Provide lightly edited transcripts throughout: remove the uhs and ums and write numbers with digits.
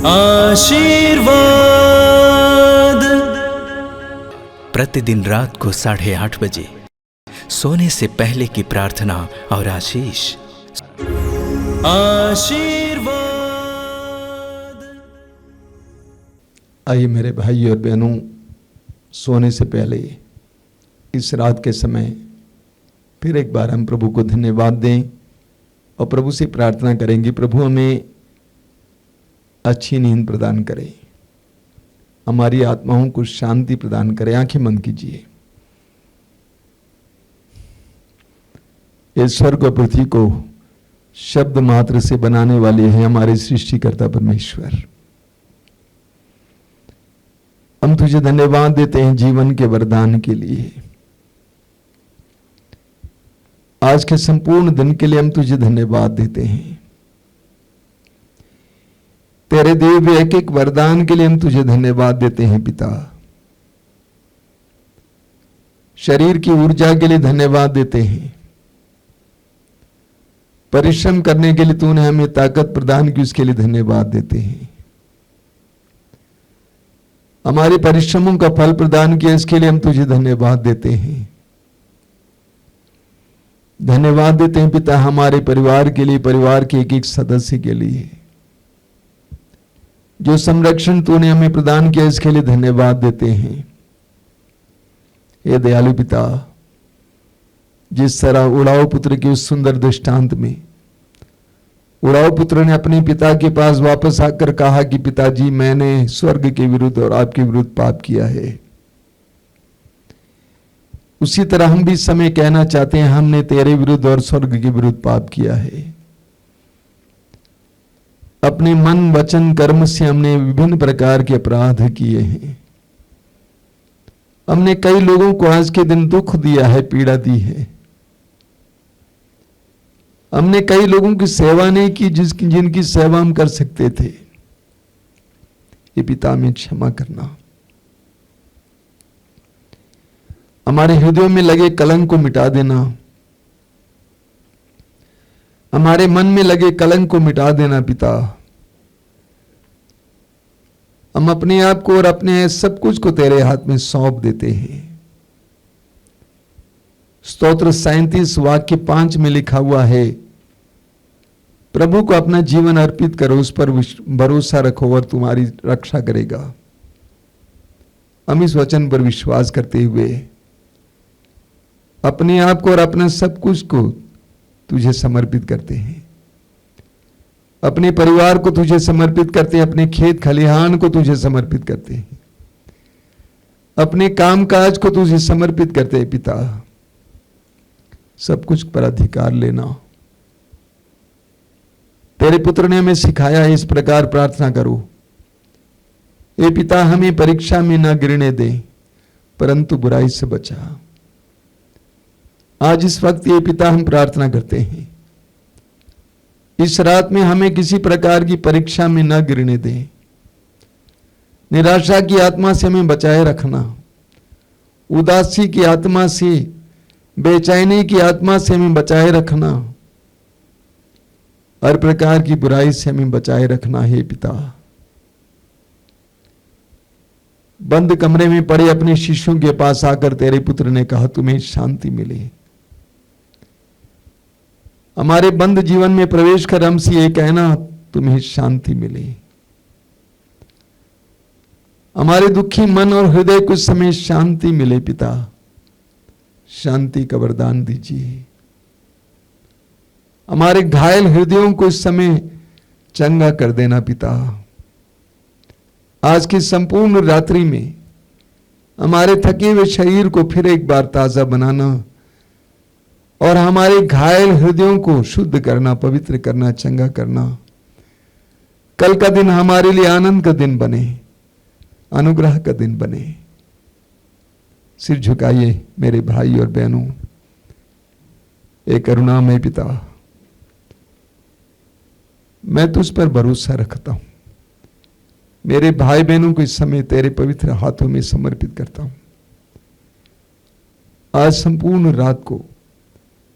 आशीर्वाद। प्रतिदिन रात को 8:30 बजे सोने से पहले की प्रार्थना और आशीष। आशीर्वाद। आइए मेरे भाई और बहनों, सोने से पहले इस रात के समय फिर एक बार हम प्रभु को धन्यवाद दें और प्रभु से प्रार्थना करेंगे, प्रभु हमें अच्छी नींद प्रदान करें, हमारी आत्माओं को शांति प्रदान करें। आंखें बंद कीजिए। इस स्वर्ग और पृथ्वी को शब्द मात्र से बनाने वाले हैं हमारे सृष्टिकर्ता परमेश्वर। हम तुझे धन्यवाद देते हैं जीवन के वरदान के लिए, आज के संपूर्ण दिन के लिए हम तुझे धन्यवाद देते हैं। तेरे दिए हुए एक एक वरदान के लिए हम तुझे धन्यवाद देते हैं पिता। शरीर की ऊर्जा के लिए धन्यवाद देते हैं, परिश्रम करने के लिए तूने हमें ताकत प्रदान की, उसके लिए धन्यवाद देते हैं। हमारे परिश्रमों का फल प्रदान किया, इसके लिए हम तुझे धन्यवाद देते हैं। धन्यवाद देते हैं पिता हमारे परिवार के लिए, परिवार के एक एक सदस्य के लिए जो संरक्षण तूने हमें प्रदान किया, इसके लिए धन्यवाद देते हैं। हे दयालु पिता, जिस तरह उड़ाऊ पुत्र के उस सुंदर दृष्टांत में उड़ाऊ पुत्र ने अपने पिता के पास वापस आकर कहा कि पिताजी मैंने स्वर्ग के विरुद्ध और आपके विरुद्ध पाप किया है, उसी तरह हम भी इस समय कहना चाहते हैं हमने तेरे विरुद्ध और स्वर्ग के विरुद्ध पाप किया है। अपने मन वचन कर्म से हमने विभिन्न प्रकार के अपराध किए हैं। हमने कई लोगों को आज के दिन दुख दिया है, पीड़ा दी है। हमने कई लोगों की सेवा नहीं की जिनकी सेवा हम कर सकते थे। ये पिता में क्षमा करना, हमारे हृदयों में लगे कलंक को मिटा देना, हमारे मन में लगे कलंक को मिटा देना पिता। हम अपने आप को और अपने सब कुछ को तेरे हाथ में सौंप देते हैं। स्तोत्र 37 वाक्य 5 में लिखा हुआ है, प्रभु को अपना जीवन अर्पित करो, उस पर भरोसा रखो और तुम्हारी रक्षा करेगा। हम इस वचन पर विश्वास करते हुए अपने आप को और अपना सब कुछ को तुझे समर्पित करते हैं। अपने परिवार को तुझे समर्पित करते हैं, अपने खेत खलिहान को तुझे समर्पित करते हैं, अपने कामकाज को तुझे समर्पित करते हैं पिता। सब कुछ पर अधिकार लेना। तेरे पुत्र ने हमें सिखाया है, इस प्रकार प्रार्थना करो, हे पिता हमें परीक्षा में न गिरने दे परंतु बुराई से बचा। आज इस वक्त ये पिता हम प्रार्थना करते हैं, इस रात में हमें किसी प्रकार की परीक्षा में न गिरने दें। निराशा की आत्मा से हमें बचाए रखना, उदासी की आत्मा से, बेचैनी की आत्मा से हमें बचाए रखना, हर प्रकार की बुराई से हमें बचाए रखना है पिता। बंद कमरे में पड़े अपने शिष्यों के पास आकर तेरे पुत्र ने कहा तुम्हें शांति मिले। हमारे बंद जीवन में प्रवेश कर हमसे ये कहना तुम्हें शांति मिले। हमारे दुखी मन और हृदय को इस समय शांति मिले पिता। शांति का वरदान दीजिए। हमारे घायल हृदयों को इस समय चंगा कर देना पिता। आज की संपूर्ण रात्रि में हमारे थके हुए शरीर को फिर एक बार ताजा बनाना और हमारे घायल हृदयों को शुद्ध करना, पवित्र करना, चंगा करना। कल का दिन हमारे लिए आनंद का दिन बने, अनुग्रह का दिन बने। सिर झुकाइए मेरे भाई और बहनों। एक करुणामय पिता, मैं तुझ पर भरोसा रखता हूं। मेरे भाई बहनों को इस समय तेरे पवित्र हाथों में समर्पित करता हूं। आज संपूर्ण रात को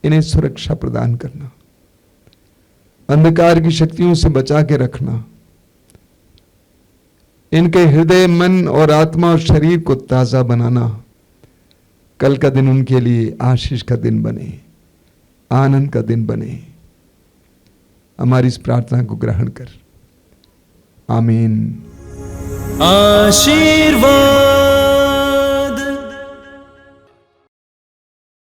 इन्हें सुरक्षा प्रदान करना, अंधकार की शक्तियों से बचा के रखना, इनके हृदय, मन और आत्मा और शरीर को ताजा बनाना। कल का दिन उनके लिए आशीष का दिन बने, आनंद का दिन बने। हमारी इस प्रार्थना को ग्रहण कर। आमीन। आशीर्वाद